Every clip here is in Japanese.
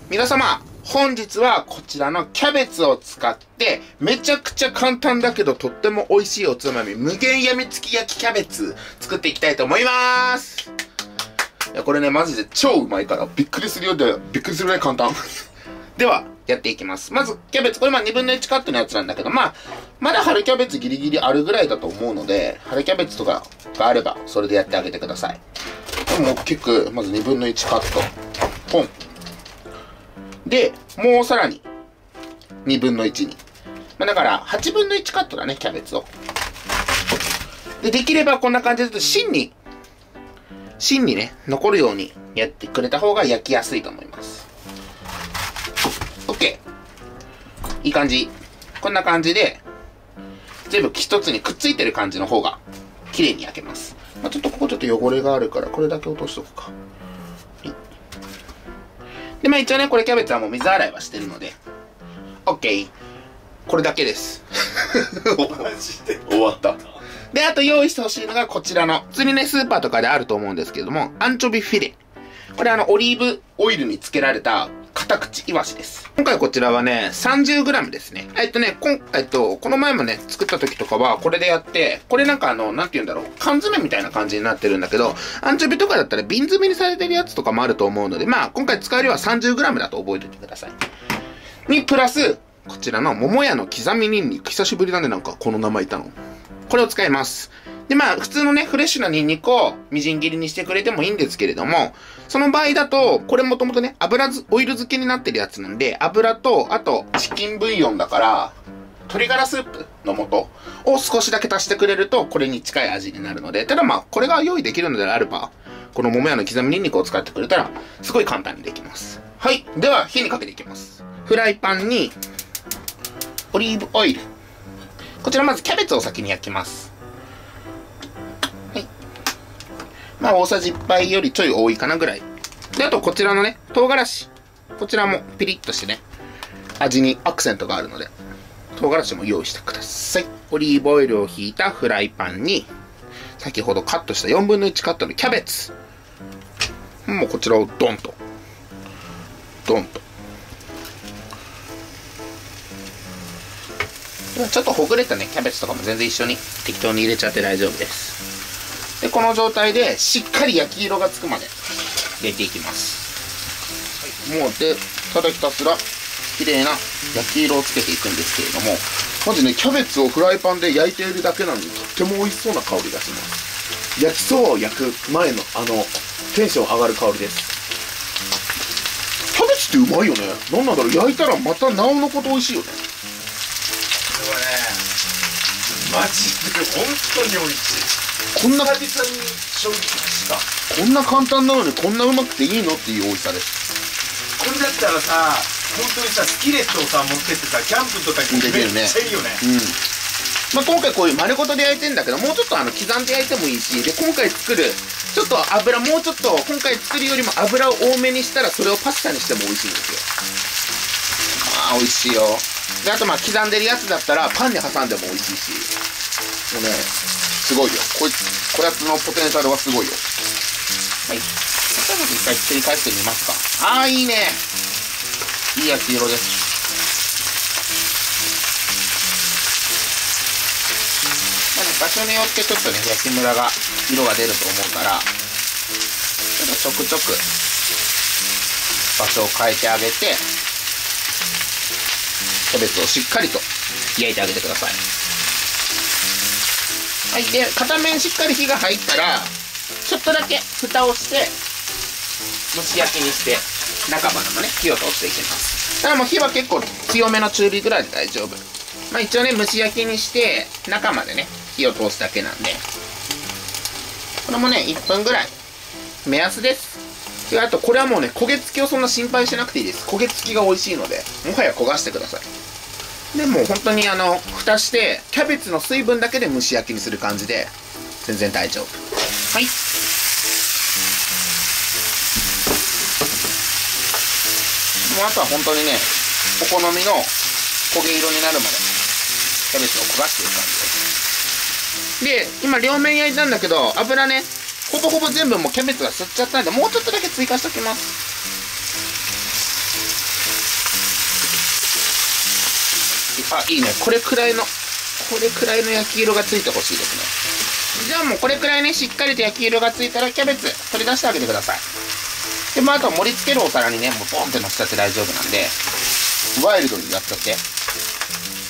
皆様、本日はこちらのキャベツを使って、めちゃくちゃ簡単だけどとっても美味しいおつまみ、無限やみつき焼きキャベツ作っていきたいと思います。いや、これね、マジで超うまいから、びっくりするようで、びっくりするぐらい簡単。では、やっていきます。まず、キャベツ、これ2分の1カットのやつなんだけど、まだ春キャベツギリギリあるぐらいだと思うので、春キャベツとかがあれば、それでやってあげてください。でも大きく、まず2分の1カット。ポン。で、もうさらに、2分の1に。だから、8分の1カットだね、キャベツを。で、できればこんな感じで、芯にね、残るようにやってくれた方が焼きやすいと思います。OK。いい感じ。こんな感じで、全部一つにくっついてる感じの方が、綺麗に焼けます。ちょっとここちょっと汚れがあるから、これだけ落としとくか。で、一応ね、これキャベツはもう水洗いはしてるので、OK。これだけです。マジで終わった。で、あと用意してほしいのがこちらの、普通にね、スーパーとかであると思うんですけれども、アンチョビフィレ。これオリーブオイルにつけられた、片口イワシです。今回こちらはね、30g ですね。この前もね、作った時とかはこれでやって、これなんかなんて言うんだろう、缶詰みたいな感じになってるんだけど、アンチョビとかだったら瓶詰めにされてるやつとかもあると思うので、今回使う量は 30g だと覚えておいてください。に、プラス、こちらの桃屋の刻みニンニク。久しぶりだね、なんかこの名前いたの。これを使います。で、普通のね、フレッシュなニンニクをみじん切りにしてくれてもいいんですけれども、その場合だと、これもともとね、オイル漬けになってるやつなんで、油と、あと、チキンブイヨンだから、鶏ガラスープの素を少しだけ足してくれると、これに近い味になるので、ただこれが用意できるのであれば、この桃屋の刻みニンニクを使ってくれたら、すごい簡単にできます。はい。では、火にかけていきます。フライパンに、オリーブオイル。こちらまずキャベツを先に焼きます。大さじ1杯よりちょい多いかなぐらい。で、あとこちらのね、唐辛子。こちらもピリッとしてね、味にアクセントがあるので、唐辛子も用意してください。オリーブオイルをひいたフライパンに、先ほどカットした4分の1カットのキャベツ。もうこちらをドンと。ドンと。ちょっとほぐれたね、キャベツとかも全然一緒に適当に入れちゃって大丈夫です。で、この状態でしっかり焼き色がつくまで入れていきます。はい、もうで、ただひたすら綺麗な焼き色をつけていくんですけれども、まずね、キャベツをフライパンで焼いているだけなのにとっても美味しそうな香りがします。焼きそばを焼く前のテンション上がる香りです。キャベツってうまいよね。なんだろう、焼いたらまたなおのこと美味しいよね。これはね、マジで本当に美味しい。こんな久々に衝撃でした。こんな簡単なのにこんなうまくていいのっていう美味しさです。これだったらさ、本当にさ、スキレットをさ、持ってってさ、キャンプとかにめっちゃいいよね。今回こういう丸ごとで焼いてんだけど、もうちょっと刻んで焼いてもいいし、で、今回作る、ちょっと油、もうちょっと、今回作るよりも油を多めにしたら、それをパスタにしても美味しいんですよ。美味しいよ。で、あと刻んでるやつだったら、パンに挟んでも美味しいし。もうね、すごいよ。こやつのポテンシャルはすごいよ。はい。そしたら一回ひっくり返してみますか。いいね。いい焼き色です。場所によってちょっとね、焼きムラが、色が出ると思うから、ちょくちょく、場所を変えてあげて、キャベツをしっかりと焼いてあげてください。はい。で、片面しっかり火が入ったら、ちょっとだけ蓋をして、蒸し焼きにして、中までもね、火を通していきます。ただもう火は結構強めの中火ぐらいで大丈夫。一応ね、蒸し焼きにして、中までね、火を通すだけなんで、これもね、1分ぐらい、目安です。で、あとこれはもうね、焦げ付きをそんな心配しなくていいです。焦げ付きが美味しいので、もはや焦がしてください。で、もう本当に蓋して、キャベツの水分だけで蒸し焼きにする感じで、全然大丈夫。はい。もうあとは本当にね、お好みの焦げ色になるまで、キャベツを焦がしていく感じです。で、今両面焼いたんだけど、油ね、ほぼほぼ全部もうキャベツが吸っちゃったんで、もうちょっとだけ追加しておきます。あ、いいね。これくらいの焼き色がついてほしいですね。じゃあもうこれくらいね、しっかりと焼き色がついたらキャベツ取り出してあげてください。で、あとは盛り付けるお皿にね、もうボンって乗せちゃって大丈夫なんで、ワイルドにやっちゃって。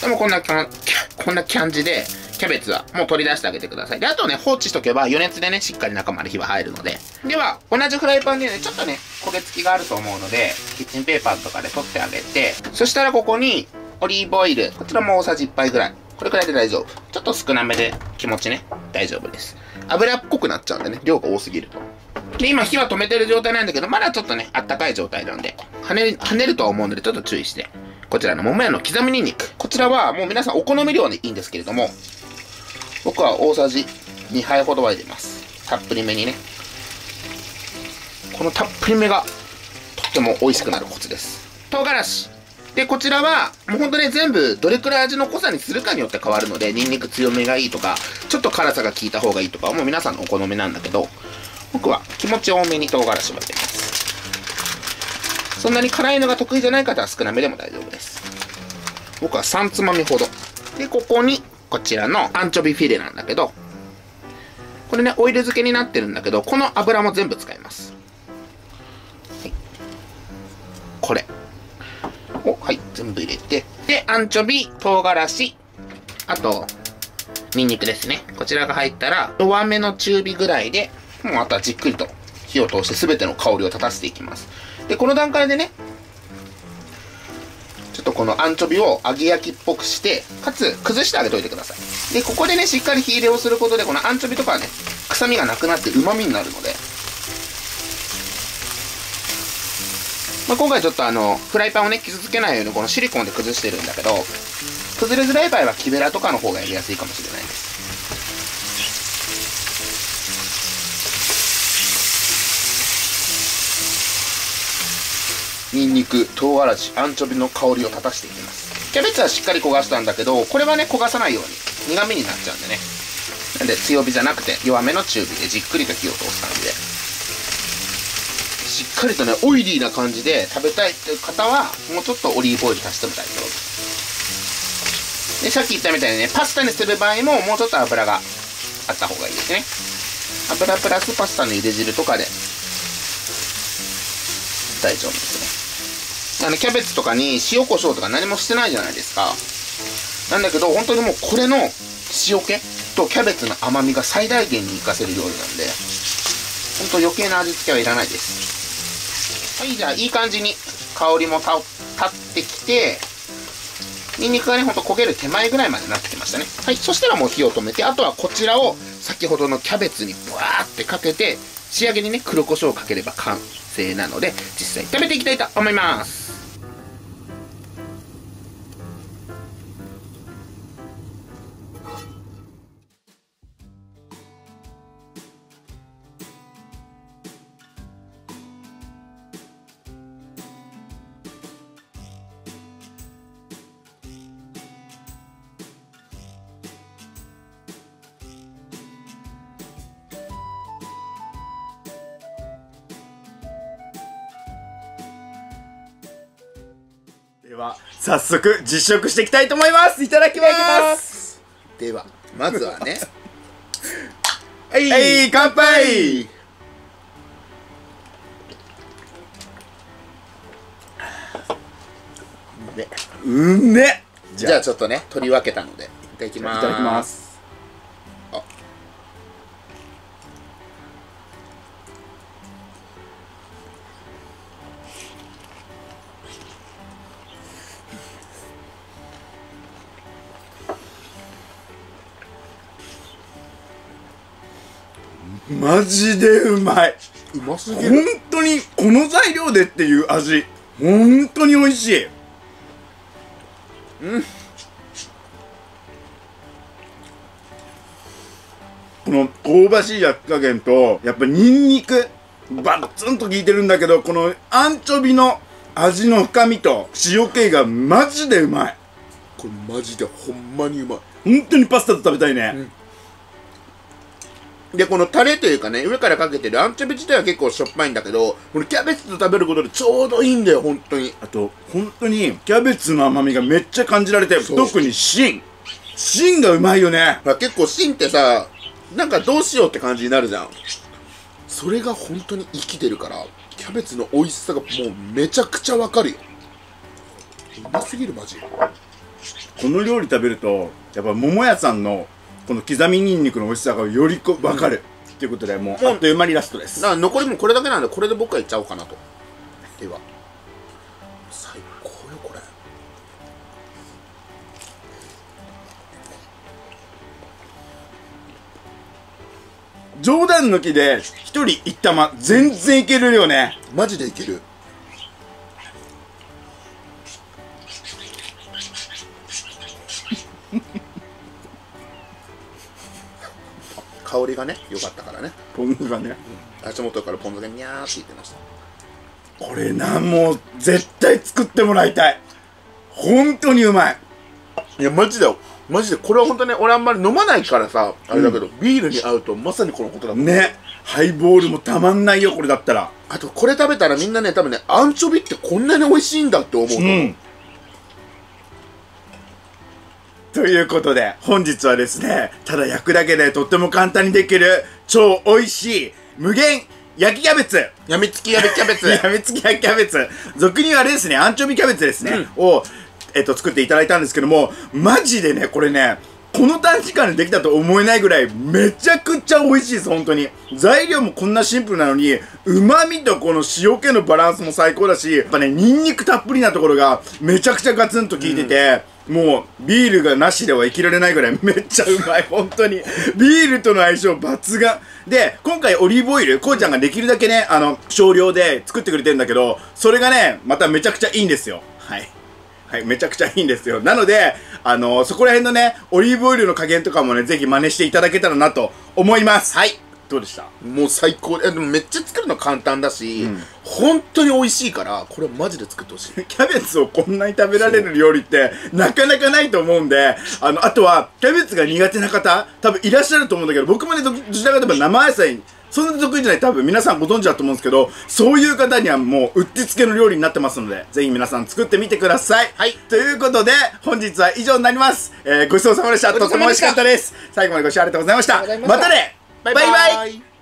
でもこんな感じで、キャベツはもう取り出してあげてください。で、あとね、放置しとけば余熱でね、しっかり中まで火は入るので。では、同じフライパンでね、ちょっとね、焦げ付きがあると思うので、キッチンペーパーとかで取ってあげて、そしたらここに、オリーブオイル、こちらも大さじ1杯ぐらい。これくらいで大丈夫。ちょっと少なめで気持ちね、大丈夫です。油っこくなっちゃうんでね、量が多すぎると。で、今火は止めてる状態なんだけど、まだちょっとね、あったかい状態なんで、跳ねるとは思うので、ちょっと注意して。こちらの桃屋の刻みニンニク。こちらはもう皆さんお好み量でいいんですけれども、僕は大さじ2杯ほどは入れます。たっぷりめにね。このたっぷりめがとっても美味しくなるコツです。唐辛子。で、こちらはもうほんとね、全部どれくらい味の濃さにするかによって変わるので、ニンニク強めがいいとか、ちょっと辛さが効いた方がいいとかはもう皆さんのお好みなんだけど、僕は気持ち多めに唐辛子を入れます。そんなに辛いのが得意じゃない方は少なめでも大丈夫です。僕は3つまみほど。で、ここにこちらのアンチョビフィレなんだけど、これね、オイル漬けになってるんだけど、この油も全部使います。はい。これ。はい、全部入れて。で、アンチョビ、唐辛子、あと、ニンニクですね。こちらが入ったら、弱めの中火ぐらいで、もうあとはじっくりと火を通して全ての香りを立たせていきます。で、この段階でね、ちょっとこのアンチョビを揚げ焼きっぽくして、かつ崩してあげといてください。で、ここでね、しっかり火入れをすることで、このアンチョビとかはね、臭みがなくなって旨味になるので、今回ちょっとフライパンをね、傷つけないようにこのシリコンで崩してるんだけど、崩れづらい場合は木べらとかの方がやりやすいかもしれないです。ニンニク、唐辛子、アンチョビの香りを立たしていきます。キャベツはしっかり焦がしたんだけど、これはね、焦がさないように苦味になっちゃうんでね。なんで強火じゃなくて弱めの中火でじっくりと火を通す感じで。しっかりとね、オイリーな感じで食べたいっていう方は、もうちょっとオリーブオイル足しても大丈夫。で、さっき言ったみたいにね、パスタにする場合ももうちょっと油があった方がいいですね。油プラスパスタの茹で汁とかで大丈夫ですね。キャベツとかに塩コショウとか何もしてないじゃないですか。なんだけど、本当にもうこれの塩気とキャベツの甘みが最大限に活かせる料理なんで、本当余計な味付けはいらないです。はい、じゃあいい感じに香りも立ってきて、ニンニクがね、ほんと焦げる手前ぐらいまでなってきましたね。はい、そしたらもう火を止めて、あとはこちらを先ほどのキャベツにブワーってかけて、仕上げにね、黒胡椒をかければ完成なので、実際炒めていきたいと思います。では早速実食していきたいと思います。いただきます。ではまずはねはい、乾杯。うんね。じゃあちょっとね、取り分けたのでいただきます。いただきます。マジでうまい。うますぎ本る。当にこの材料でっていう味。本当に美味しい。この香ばしい焼き加減とやっぱニンニクバッツンと効いてるんだけど、このアンチョビの味の深みと塩気がマジでうまい。これマジでほんまにうまい。本当にパスタと食べたいね。で、このタレというかね、上からかけてるアンチョビ自体は結構しょっぱいんだけど、このキャベツと食べることでちょうどいいんだよ、本当に。あと本当にキャベツの甘みがめっちゃ感じられて、特に芯がうまいよね。結構芯ってさ、なんかどうしようって感じになるじゃん。それが本当に生きてるから、キャベツの美味しさがもうめちゃくちゃわかるよ。うますぎるマジ。この料理食べるとやっぱ桃屋さんのこの刻みニンニクの美味しさがより分かる、ということで、もうあっという間にラストです。だから残りもこれだけなんで、これで僕はいっちゃおうかなと。では最高よこれ。冗談抜きで一人一玉全然いけるよね。マジでいける。香りがね良かったからね。ポン酢がね、足元からポン酢がニャーって言ってました。これもう絶対作ってもらいたい。本当にうまい。いやマジだよ、マジでこれは本当ね、俺あんまり飲まないからさあれだけど、ビールに合うとまさにこのことだもんね。ハイボールもたまんないよこれだったら。あとこれ食べたらみんなね、多分ね、アンチョビってこんなに美味しいんだって思うと思う。ということで本日はですね、ただ焼くだけでとっても簡単にできる超美味しい無限焼きキャベツ、やみつき焼きキャベツやみつき焼きキャベツ、俗にはあれですね、アンチョビキャベツですね、を作っていただいたんですけども、マジでねこれね、この短時間でできたと思えないぐらいめちゃくちゃ美味しいです。本当に材料もこんなシンプルなのに、旨味とこの塩気のバランスも最高だし、やっぱねニンニクたっぷりなところがめちゃくちゃガツンと効いてて、もうビールがなしでは生きられないぐらいめっちゃうまい。本当にビールとの相性抜群で、今回オリーブオイルこうちゃんができるだけね少量で作ってくれてるんだけど、それがねまためちゃくちゃいいんですよ。はい、めちゃくちゃいいんですよ。なのでそこら辺のねオリーブオイルの加減とかもね、ぜひ真似していただけたらなと思います。はい、どうでした？もう最高。でもめっちゃ作るの簡単だし、本当に美味しいから、これマジで作ってほしい。キャベツをこんなに食べられる料理ってなかなかないと思うんで、あとはキャベツが苦手な方多分いらっしゃると思うんだけど、僕もねどちらかといえば生野菜そんな得意じゃない、多分皆さんご存知だと思うんですけど、そういう方にはもううってつけの料理になってますので、ぜひ皆さん作ってみてください。はい、ということで本日は以上になります。ごちそうさまでした。とても美味しかったです。最後までご視聴ありがとうございました。またね、バイバイ。